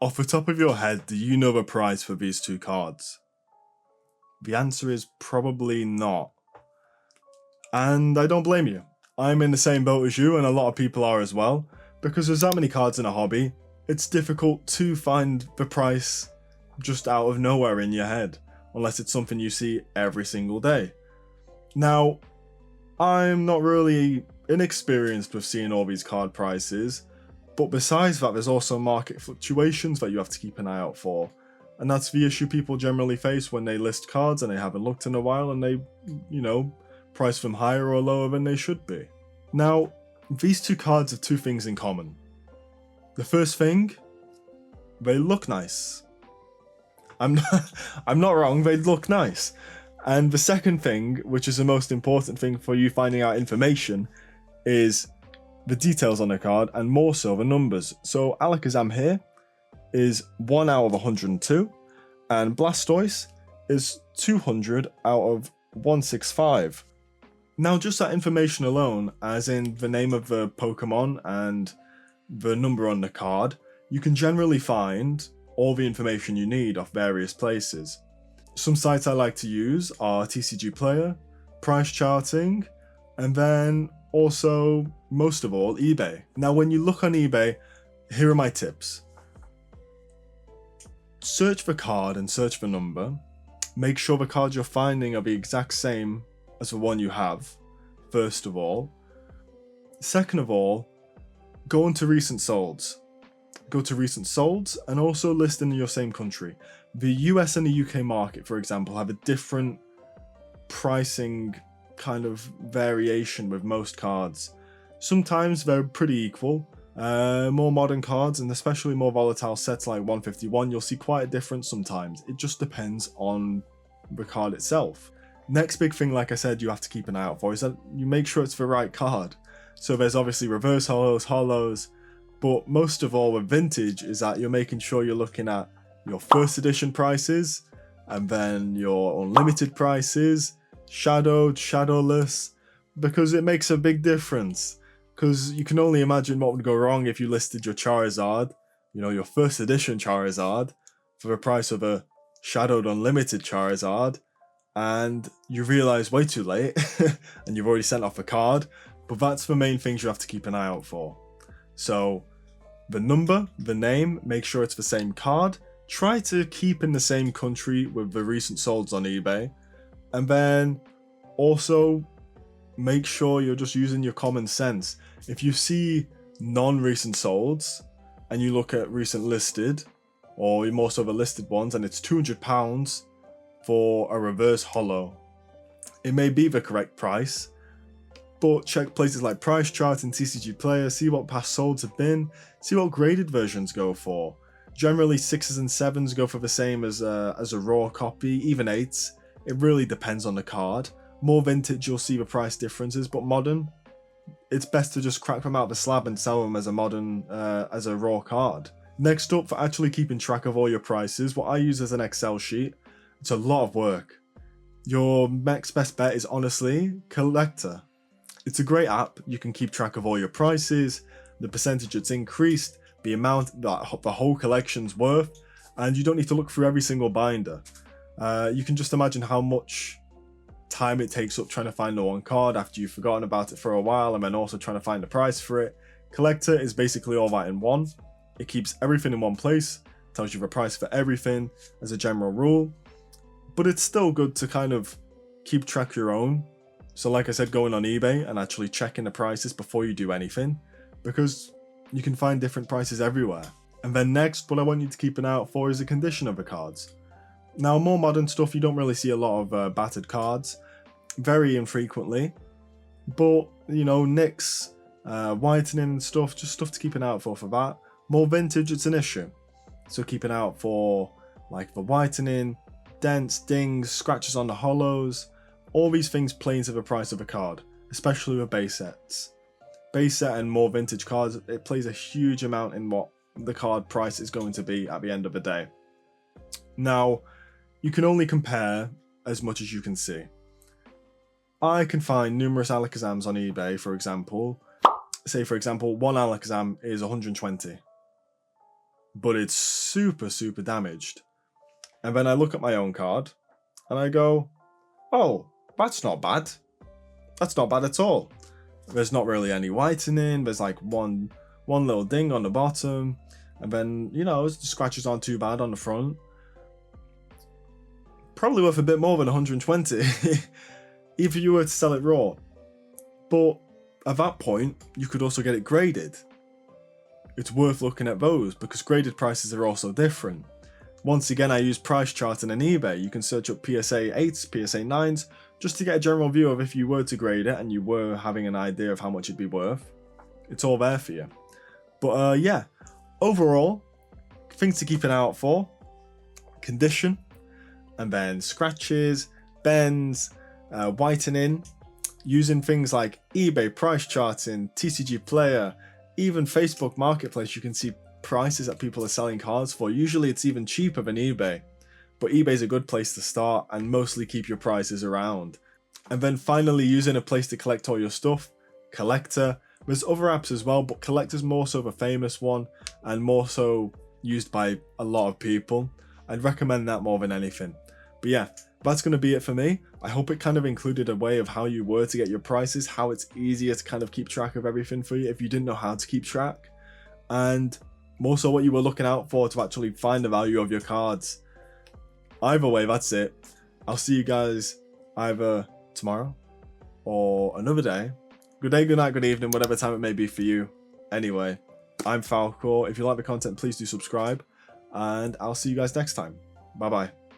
Off the top of your head, do you know the price for these two cards? The answer is probably not. And I don't blame you. I'm in the same boat as you, and a lot of people are as well, because there's that many cards in a hobby, it's difficult to find the price just out of nowhere in your head, unless it's something you see every single day. Now, I'm not really inexperienced with seeing all these card prices, but besides that, there's also market fluctuations that you have to keep an eye out for. And that's the issue people generally face when they list cards and they haven't looked in a while and they, price them higher or lower than they should be. Now, these two cards have two things in common. The first thing, they look nice. I'm not wrong, they look nice. And the second thing, which is the most important thing for you finding out information, is the details on the card, and more so the numbers. So Alakazam here is 1 out of 102, and Blastoise is 200 out of 165. Now, just that information alone, as in the name of the Pokemon and the number on the card, you can generally find all the information you need off various places. Some sites I like to use are TCG Player, Price Charting, and then also, most of all, eBay. Now, when you look on eBay, here are my tips. Search for card and search for number. Make sure the cards you're finding are the exact same as the one you have, first of all. Second of all, go into recent solds. Go to recent solds and also list in your same country. The US and the UK market, for example, have a different pricing kind of variation with most cards. Sometimes they're pretty equal. More modern cards and especially more volatile sets like 151, you'll see quite a difference sometimes. It just depends on the card itself. Next big thing, like I said, you have to keep an eye out for is that you make sure it's the right card. So there's obviously reverse holos, but most of all with vintage is that you're making sure you're looking at your first edition prices and then your unlimited prices, shadowed, shadowless, because it makes a big difference. Because you can only imagine what would go wrong if you listed your Charizard, your first edition Charizard, for the price of a shadowed unlimited Charizard, and you realise way too late, and you've already sent off a card. But that's the main things you have to keep an eye out for. So, the number, the name, make sure it's the same card. Try to keep in the same country with the recent solds on eBay. And then also make sure you're just using your common sense. If you see non-recent solds and you look at recent listed, or more so the listed ones, and it's £200 for a reverse holo, it may be the correct price, but check places like Price Chart and TCG Player, see what past solds have been, see what graded versions go for. Generally 6s and 7s go for the same as a raw copy, even 8s. It really depends on the card. More vintage, you'll see the price differences, but modern, it's best to just crack them out of the slab and sell them as a modern, as a raw card. Next up, for actually keeping track of all your prices, what I use is an Excel sheet. It's a lot of work. Your next best bet is honestly Collectr. It's a great app. You can keep track of all your prices, the percentage it's increased, the amount that the whole collection's worth, and you don't need to look through every single binder. You can just imagine how much time it takes up trying to find the one card after you've forgotten about it for a while, and then also trying to find the price for it. Collectr is basically all that in one. It keeps everything in one place, tells you the price for everything as a general rule, but it's still good to kind of keep track of your own. So like I said, going on eBay and actually checking the prices before you do anything, because you can find different prices everywhere. And then next, what I want you to keep an eye out for is the condition of the cards. Now, more modern stuff, you don't really see a lot of battered cards, very infrequently, but nicks, whitening and stuff, just stuff to keep an eye out for that. More vintage, it's an issue, so keep an eye out for like the whitening, dents, dings, scratches on the hollows. All these things play into the price of a card, especially with base sets. Base set and more vintage cards, it plays a huge amount in what the card price is going to be at the end of the day. Now, you can only compare as much as you can see. I can find numerous Alakazams on eBay, for example. Say, for example, one Alakazam is 120. but it's super, super damaged. And then I look at my own card and I go, oh, that's not bad. That's not bad at all. There's not really any whitening. There's like one little ding on the bottom. And then, you know, the scratches aren't too bad on the front. Probably worth a bit more than 120 if you were to sell it raw. But at that point, you could also get it graded. It's worth looking at those because graded prices are also different. Once again, I use price charting on eBay. You can search up PSA 8s, PSA 9s, just to get a general view of if you were to grade it and you were having an idea of how much it'd be worth. It's all there for you. But yeah, overall, things to keep an eye out for: condition, and then scratches, bends, whitening, using things like eBay price charting, TCG Player, even Facebook Marketplace. You can see prices that people are selling cards for. Usually it's even cheaper than eBay, but eBay's a good place to start and mostly keep your prices around. And then finally, using a place to collect all your stuff, Collectr. There's other apps as well, but Collectr's more so the famous one and more so used by a lot of people. I'd recommend that more than anything. But yeah, that's going to be it for me. I hope it kind of included a way of how you were to get your prices, how it's easier to kind of keep track of everything for you if you didn't know how to keep track, and more so what you were looking out for to actually find the value of your cards. Either way, that's it. I'll see you guys either tomorrow or another day. Good day, good night, good evening, whatever time it may be for you. Anyway, I'm Falcor. If you like the content, please do subscribe, and I'll see you guys next time. Bye bye.